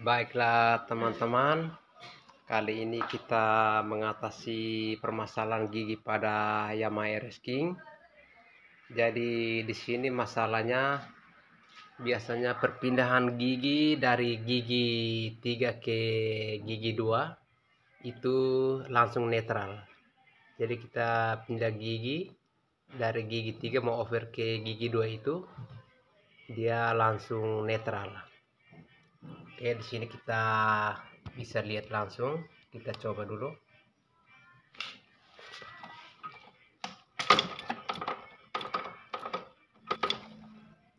Baiklah teman-teman, kali ini kita mengatasi permasalahan gigi pada Yamaha RS King. Jadi di sini masalahnya biasanya perpindahan gigi dari gigi 3 ke gigi 2 itu langsung netral. Jadi kita pindah gigi dari gigi 3 mau over ke gigi 2 itu dia langsung netral. Oke, di sini kita bisa lihat langsung. Kita coba dulu.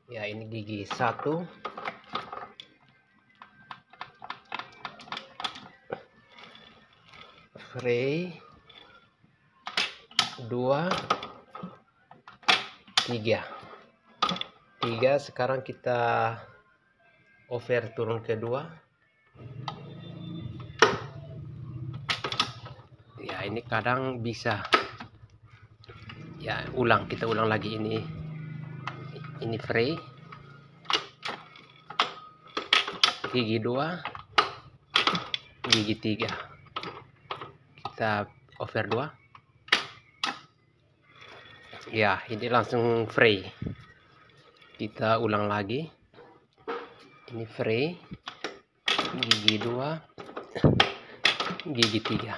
Ya, ini gigi 1. Fray 2, 3. Sekarang kita over turun ke 2. Ya, ini kadang bisa. Ya, kita ulang lagi ini. Ini fray gigi 2, gigi 3. Kita over 2. Ya, ini langsung fray. Kita ulang lagi. Ini fray gigi 2, gigi 3.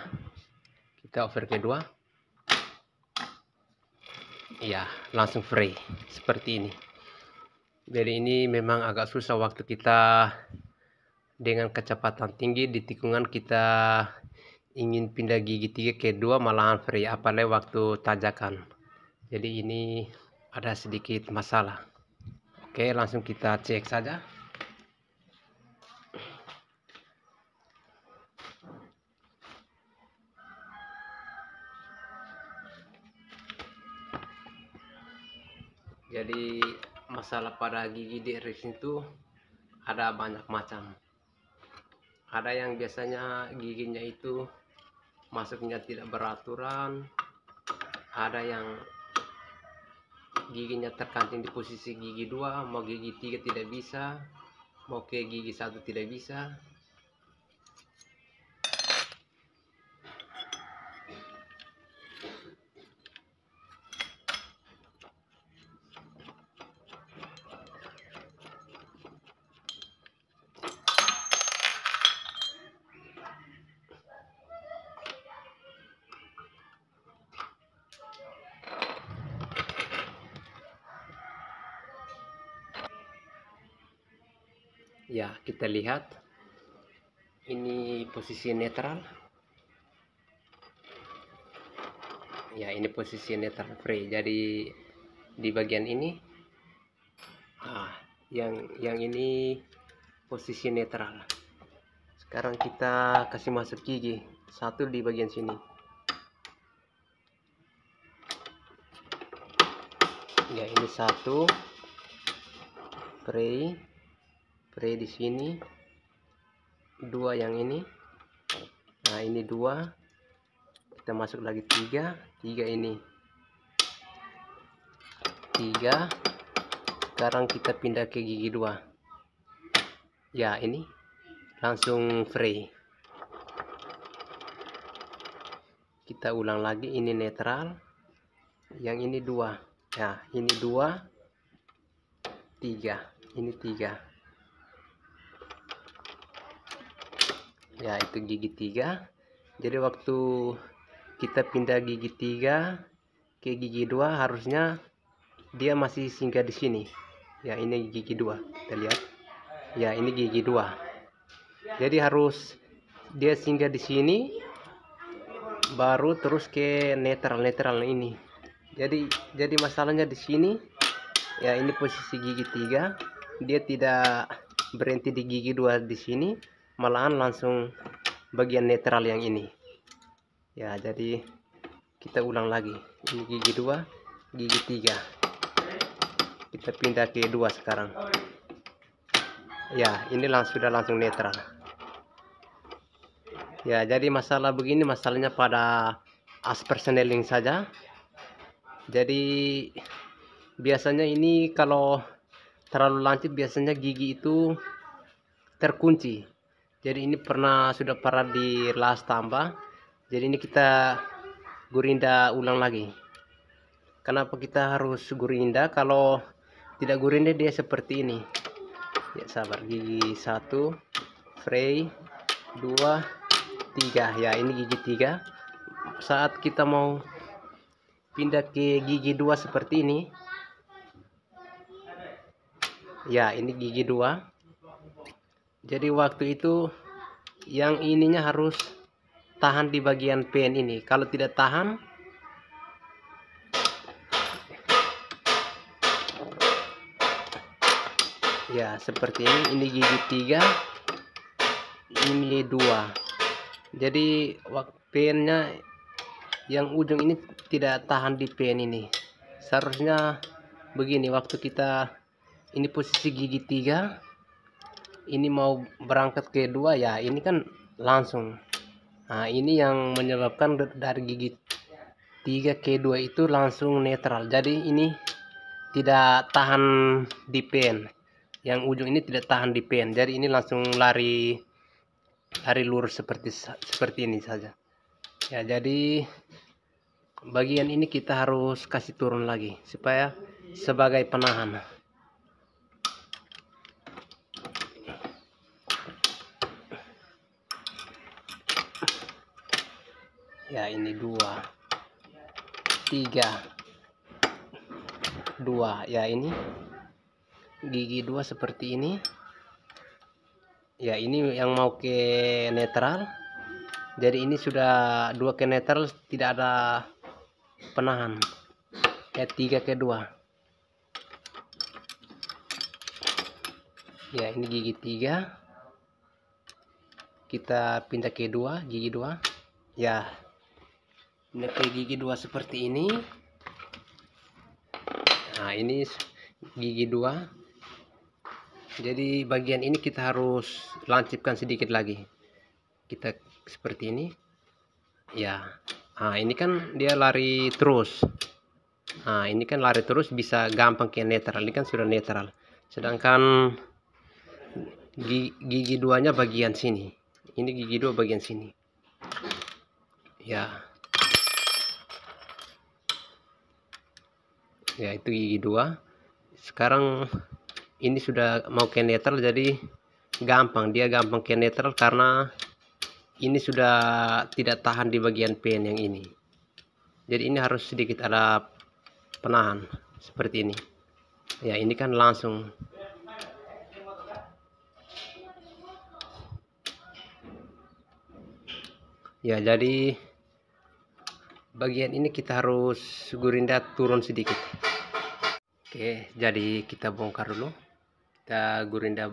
Kita over ke 2. Ya, langsung fray seperti ini. Jadi ini memang agak susah waktu kita dengan kecepatan tinggi di tikungan kita ingin pindah gigi 3 ke 2 malahan fray, apalagi waktu tanjakan. Jadi ini ada sedikit masalah. Oke, langsung kita cek saja. Jadi masalah pada gigi di RS itu ada banyak macam. Ada yang biasanya giginya itu masuknya tidak beraturan, ada yang giginya terkancing di posisi gigi 2, mau gigi 3 tidak bisa, mau ke gigi 1 tidak bisa. Ya, kita lihat ini posisi netral. Ya, ini posisi netral fray. Jadi di bagian ini yang ini posisi netral. Sekarang kita kasih masuk gigi 1 di bagian sini. Ya, ini 1 fray di sini, 2 yang ini. Nah, ini 2. Kita masuk lagi 3 ini. 3. Sekarang kita pindah ke gigi 2. Ya, ini langsung fray. Kita ulang lagi, ini netral. Yang ini 2. Ya, ini 2, 3. Ini 3. Ya, itu gigi 3. Jadi waktu kita pindah gigi 3 ke gigi 2 harusnya dia masih singgah di sini. Ya, ini gigi 2. Kita lihat. Ya, ini gigi 2. Jadi harus dia singgah di sini baru terus ke netral ini. Jadi masalahnya di sini. Ya, ini posisi gigi 3. Dia tidak berhenti di gigi 2 di sini, malahan langsung bagian netral yang ini. Ya, jadi kita ulang lagi. Ini gigi 2, gigi 3. Kita pindah ke 2 sekarang. Ya, ini sudah langsung netral. Ya, jadi masalah begini masalahnya pada as persneling saja. Jadi biasanya ini kalau terlalu lancip biasanya gigi itu terkunci. Jadi ini sudah pernah dilas tambah. Jadi ini kita gurinda ulang lagi. Kenapa kita harus gurinda? Kalau tidak gurinda dia seperti ini. Ya sabar, gigi 1, fray 2, 3. Ya ini gigi 3. Saat kita mau pindah ke gigi 2 seperti ini. Ya ini gigi 2. Jadi waktu itu yang ininya harus tahan di bagian pen ini. Kalau tidak tahan, ya seperti ini gigi 3, ini 2. Jadi pennya yang ujung ini tidak tahan di pen ini. Seharusnya begini, waktu kita ini posisi gigi 3, ini mau berangkat ke 2, ya ini kan langsung. Nah ini yang menyebabkan dari gigi 3 ke 2 itu langsung netral. Jadi ini tidak tahan di pen. Yang ujung ini tidak tahan di pen. Jadi ini langsung lari lurus seperti ini saja. Ya jadi bagian ini kita harus kasih turun lagi supaya sebagai penahan. Ya ini 2, 3, 2. Ya ini gigi 2 seperti ini. Ya ini yang mau ke netral. Jadi ini sudah 2 ke netral, tidak ada penahan. Ya 3 ke 2. Ya ini gigi 3. Kita pindah ke 2, gigi 2. Ya pindah ke gigi 2 seperti ini. Nah ini gigi 2. Jadi bagian ini kita harus lancipkan sedikit lagi. Kita seperti ini. Ya. Nah ini kan dia lari terus. Nah ini kan lari terus, bisa gampang ke netral. Ini kan sudah netral. Sedangkan gigi 2 nya bagian sini. Ini gigi 2 bagian sini. Ya. Ya itu gigi 2. Sekarang ini sudah mau ke netral, jadi dia gampang ke netral karena ini sudah tidak tahan di bagian pen yang ini. Jadi ini harus sedikit ada penahan seperti ini. Ya ini kan langsung. Ya jadi bagian ini kita harus gurinda turun sedikit. Oke, jadi kita bongkar dulu. Kita gurinda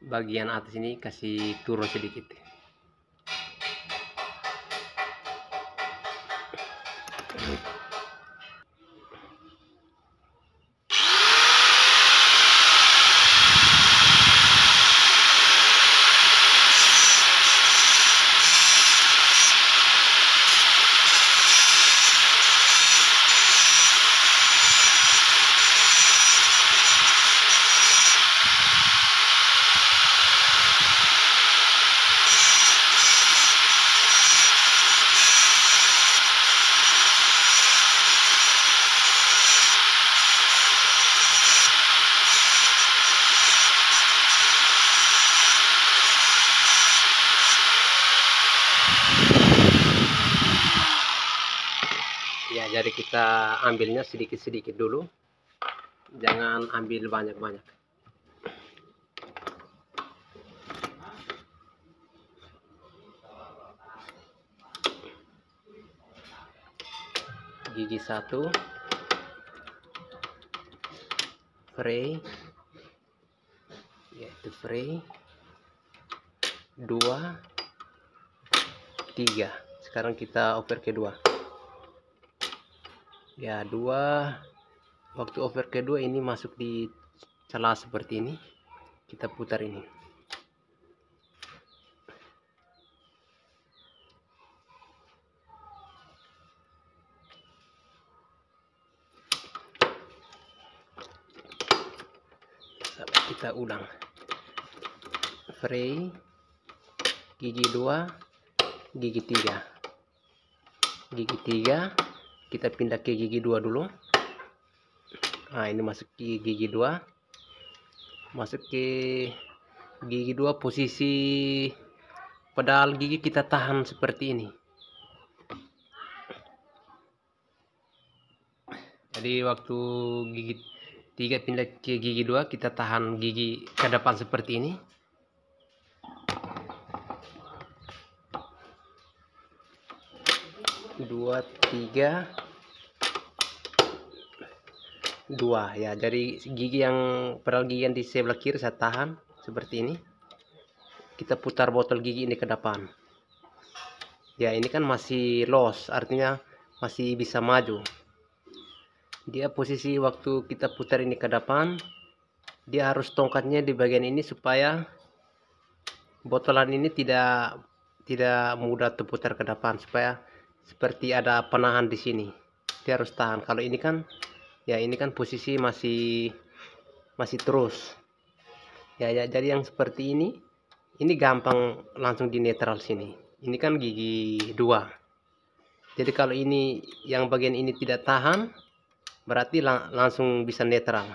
bagian atas ini, kasih turun sedikit. Ya jadi kita ambilnya sedikit-sedikit dulu, jangan ambil banyak-banyak. Gigi 1, fray, yaitu fray 2, 3. Sekarang kita over ke 2. Ya 2. Waktu over ke 2 ini masuk di celah seperti ini. Kita putar ini. Kita ulang. Fray gigi 2, gigi 3. Gigi 3 kita pindah ke gigi 2 dulu. Nah, ini masuk ke gigi 2. Masuk ke gigi 2, posisi pedal gigi kita tahan seperti ini. Jadi waktu gigi 3 pindah ke gigi 2, kita tahan gigi ke depan seperti ini. Dua, 3, 2 ya. Jadi gigi yang pedal gigi yang di sebelah kiri saya tahan seperti ini. Kita putar botol gigi ini ke depan. Ya, ini kan masih los, artinya masih bisa maju. Dia posisi waktu kita putar ini ke depan, dia harus tongkatnya di bagian ini supaya botolan ini tidak mudah terputar ke depan, supaya seperti ada penahan di sini. Dia harus tahan. Kalau ini kan ya, ini kan posisi masih terus. Ya, jadi yang seperti ini gampang langsung di netral sini. Ini kan gigi 2. Jadi kalau ini yang bagian ini tidak tahan, berarti langsung bisa netral.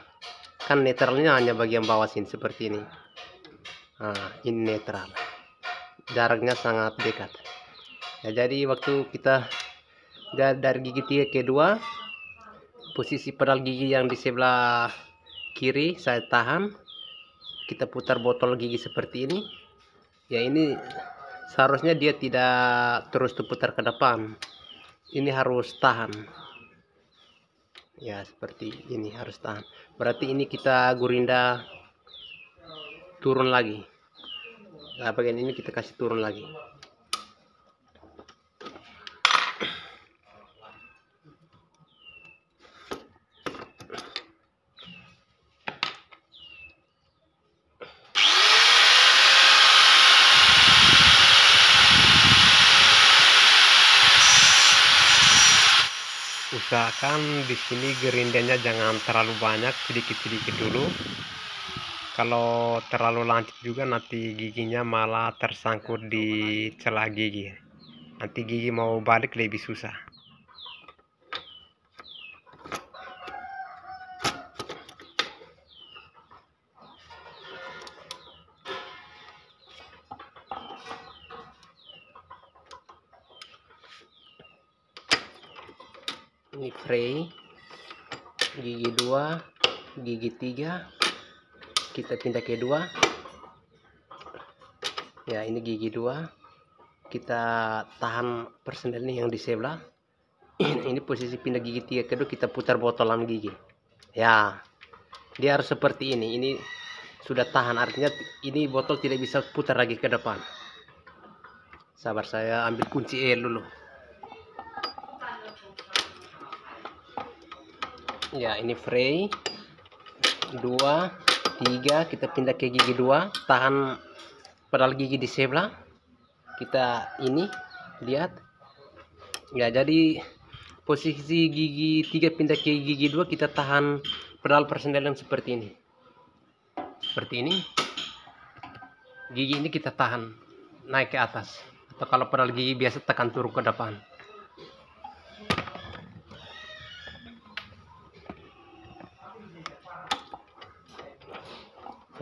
Kan netralnya hanya bagian bawah sini seperti ini. Nah, ini netral. Jaraknya sangat dekat. Ya, jadi waktu kita dari gigi 3 ke 2, posisi pedal gigi yang di sebelah kiri saya tahan. Kita putar botol gigi seperti ini. Ya, ini seharusnya dia tidak terus terputar ke depan. Ini harus tahan. Ya, seperti ini harus tahan. Berarti ini kita gurinda turun lagi. Nah, bagian ini kita kasih turun lagi. Usahakan di sini gerindanya jangan terlalu banyak, sedikit-sedikit dulu. Kalau terlalu lancip juga nanti giginya malah tersangkut di celah gigi. Nanti gigi mau balik lebih susah. Ini fray gigi 2, gigi 3, kita pindah ke 2. Ya, ini gigi 2, kita tahan persendel nih yang di sebelah. Ini posisi pindah gigi 3 kedua, kita putar botolan gigi. Ya, dia harus seperti ini. Ini sudah tahan, artinya ini botol tidak bisa putar lagi ke depan. Sabar, saya ambil kunci L dulu. Ya, ini fray 2, 3, kita pindah ke gigi 2, tahan pedal gigi di sebelah. Kita ini lihat. Ya, jadi posisi gigi 3 pindah ke gigi 2, kita tahan pedal persendalan seperti ini. Seperti ini. Gigi ini kita tahan naik ke atas. Atau kalau pedal gigi biasa tekan turun ke depan.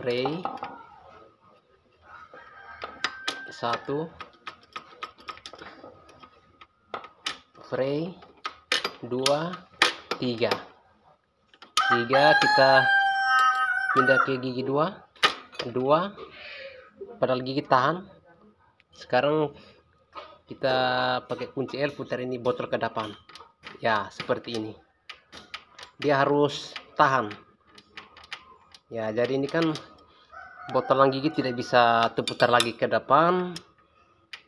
Fray 1, fray 2, 3. 3 kita pindah ke gigi 2, pedal gigi tahan. Sekarang kita pakai kunci L, putar ini botol ke depan. Ya, seperti ini. Dia harus tahan. Ya, jadi ini kan botolan gigi tidak bisa terputar lagi ke depan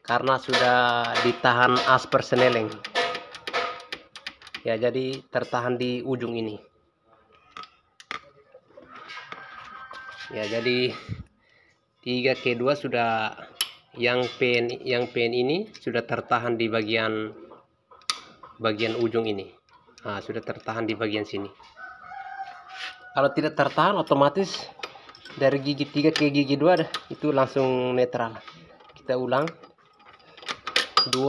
karena sudah ditahan as persneling. Ya, jadi tertahan di ujung ini. Ya, jadi 3 ke 2 sudah, yang pen ini sudah tertahan di bagian ujung ini. Nah, sudah tertahan di bagian sini. Kalau tidak tertahan, otomatis dari gigi 3 ke gigi 2 itu langsung netral. Kita ulang. 2,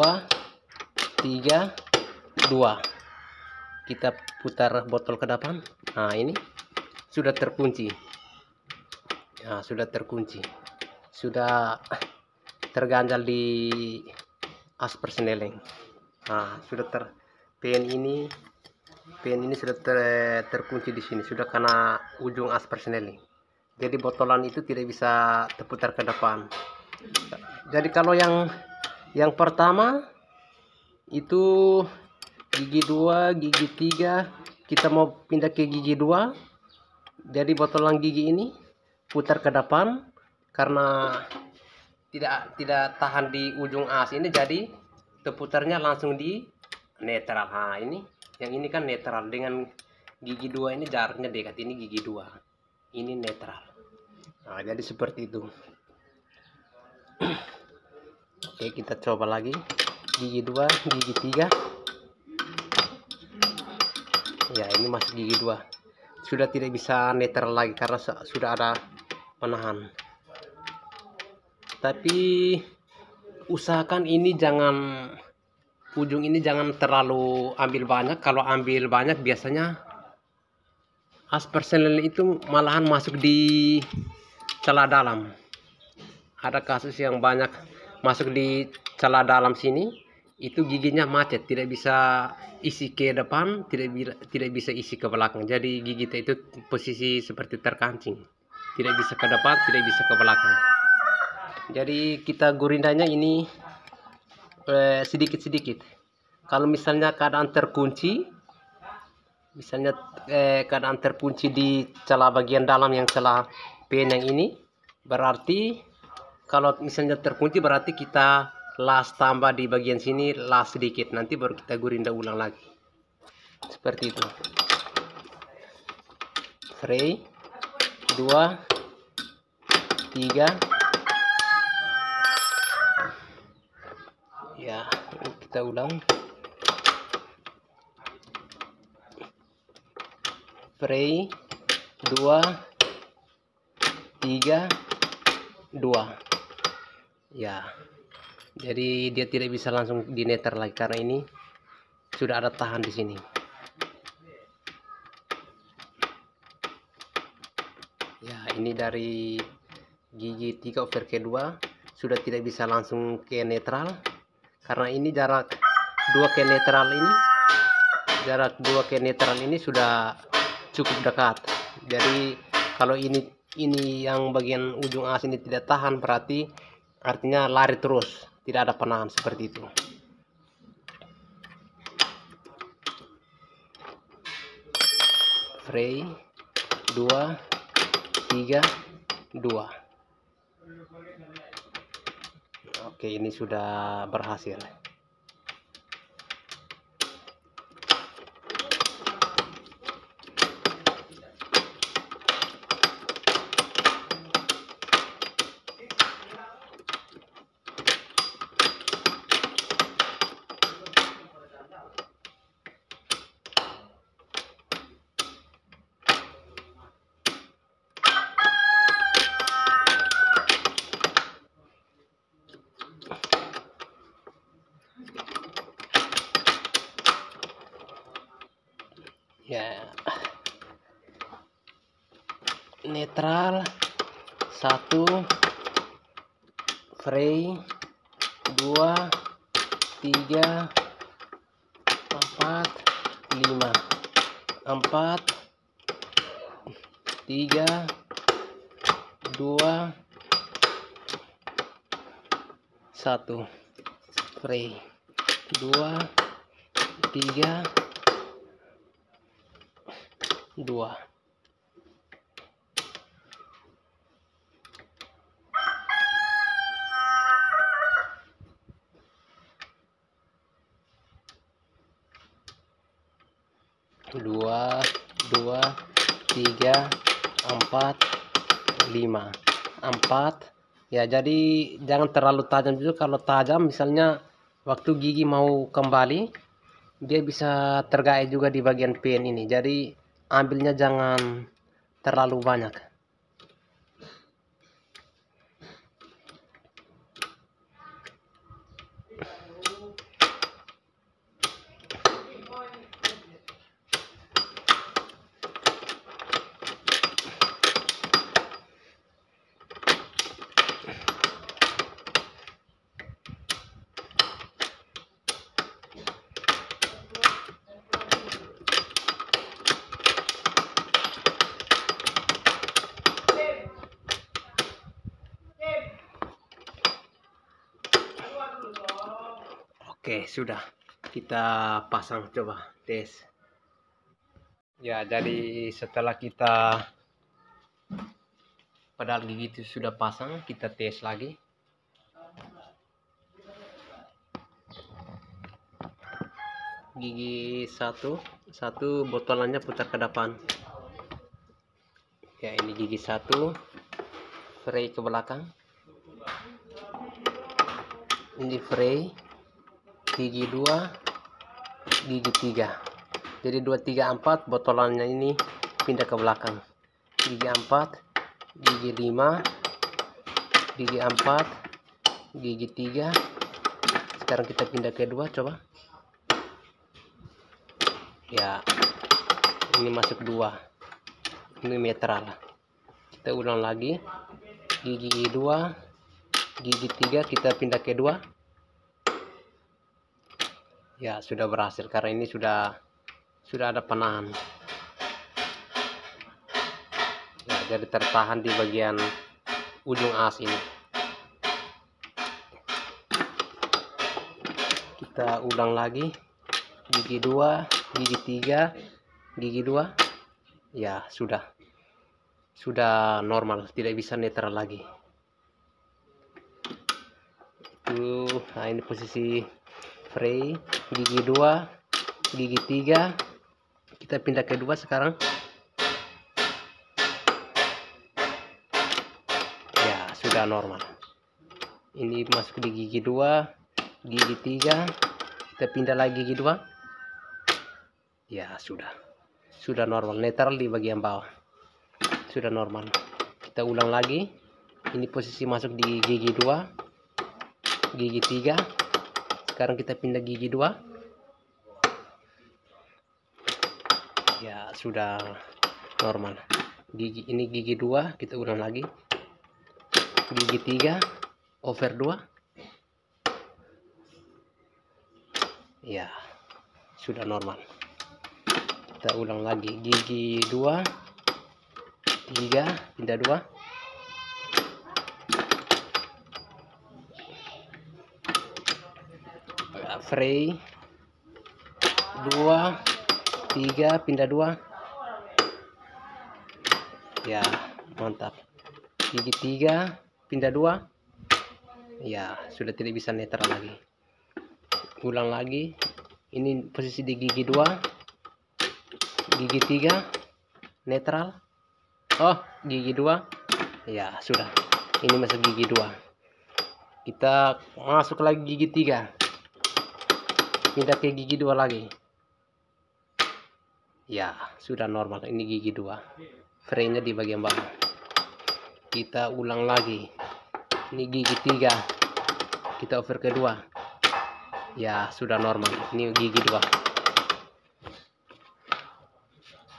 3, 2. Kita putar botol ke depan. Nah, ini sudah terkunci. Ya, sudah terkunci. Sudah terganjal di as persneling. Nah, sudah pen ini sudah terkunci di sini, sudah kena ujung as persneling. Jadi botolan itu tidak bisa terputar ke depan. Jadi kalau yang pertama itu gigi 2, gigi 3, kita mau pindah ke gigi 2. Jadi botolan gigi ini putar ke depan karena tidak tahan di ujung as ini, jadi terputarnya langsung di netral. Nah, ini yang ini kan netral, dengan gigi 2 ini jaraknya dekat, ini gigi 2, ini netral. Nah, jadi seperti itu. Oke, kita coba lagi. Gigi 2, gigi 3. Ya, ini masuk gigi 2. Sudah tidak bisa netral lagi karena sudah ada penahan. Tapi usahakan ini ujung ini jangan terlalu ambil banyak. Kalau ambil banyak biasanya as persneling itu malahan masuk di celah dalam. Ada kasus yang banyak masuk di celah dalam sini, itu giginya macet, tidak bisa isi ke depan, tidak bisa isi ke belakang. Jadi gigi itu posisi seperti terkancing, tidak bisa ke depan, tidak bisa ke belakang. Jadi kita gurindanya ini sedikit-sedikit. Kalau misalnya keadaan terkunci, di celah bagian dalam yang celah pen yang ini, berarti kalau misalnya terkunci berarti kita las tambah di bagian sini, las sedikit, nanti baru kita gurinda ulang lagi. Seperti itu. Spray 2, 3. Ya, kita ulang. Spray 2, 3, 2. Ya, jadi dia tidak bisa langsung dineter lagi karena ini sudah ada tahan di sini. Ya, ini dari gigi 3 over ke 2 sudah tidak bisa langsung ke netral karena ini jarak 2 ke netral ini sudah cukup dekat. Jadi kalau ini yang bagian ujung as ini tidak tahan, berarti artinya lari terus, tidak ada penahan, seperti itu. Spray 2, 3, 2. Oke, ini sudah berhasil. Ya, netral 1, spray 2, 3, 4, 5, 4, 3, 2, 1. Spray 2, 3, 2. Dua, 3, 4, 5, 4. Ya, jadi jangan terlalu tajam juga. Kalau tajam misalnya waktu gigi mau kembali, dia bisa tergait juga di bagian pen ini. Jadi ambilnya jangan terlalu banyak. Oke, sudah. Kita pasang, coba tes. Ya, jadi setelah kita pedal gigi itu sudah pasang, kita tes lagi. Gigi satu botolannya putar ke depan. Ya, ini gigi satu, fray ke belakang. Ini fray, gigi 2, gigi 3. Jadi 2, 3, 4 botolannya ini pindah ke belakang. Gigi 4, gigi 5, gigi 4, gigi 3. Sekarang kita pindah ke 2, coba. Ya, ini masuk 2. Ini netral. Kita ulang lagi. Gigi 2, gigi 3 kita pindah ke 2. Ya, sudah berhasil karena ini sudah ada penahan. Ya, jadi tertahan di bagian ujung as ini. Kita ulang lagi. Gigi 2, gigi 3, gigi 2. Ya, sudah normal, tidak bisa netral lagi. Nah, ini posisi fray, gigi 2, gigi 3. Kita pindah ke 2 sekarang. Ya, sudah normal. Ini masuk di gigi 2, gigi 3. Kita pindah lagi gigi 2. Ya, sudah normal, netral di bagian bawah. Sudah normal. Kita ulang lagi. Ini posisi masuk di gigi 2, gigi 3. Sekarang kita pindah gigi 2. Ya, sudah normal. Ini gigi 2, kita ulang lagi. Gigi 3, over 2. Ya, sudah normal. Kita ulang lagi. Gigi 2, 3, pindah 2. Fray 2, 3, pindah 2. Ya, mantap. Gigi 3, pindah 2. Ya, sudah tidak bisa netral lagi. Ulang lagi. Ini posisi di gigi 2, gigi 3, netral. Oh, gigi 2. Ya, sudah. Ini masuk gigi 2. Kita masuk lagi gigi 3. Pindah ke gigi 2 lagi. Ya, sudah normal. Ini gigi 2. Frame-nya di bagian bawah. Kita ulang lagi. Ini gigi 3. Kita over ke 2. Ya, sudah normal. Ini gigi 2.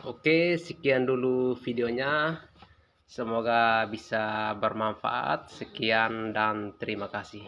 Oke, sekian dulu videonya. Semoga bisa bermanfaat. Sekian dan terima kasih.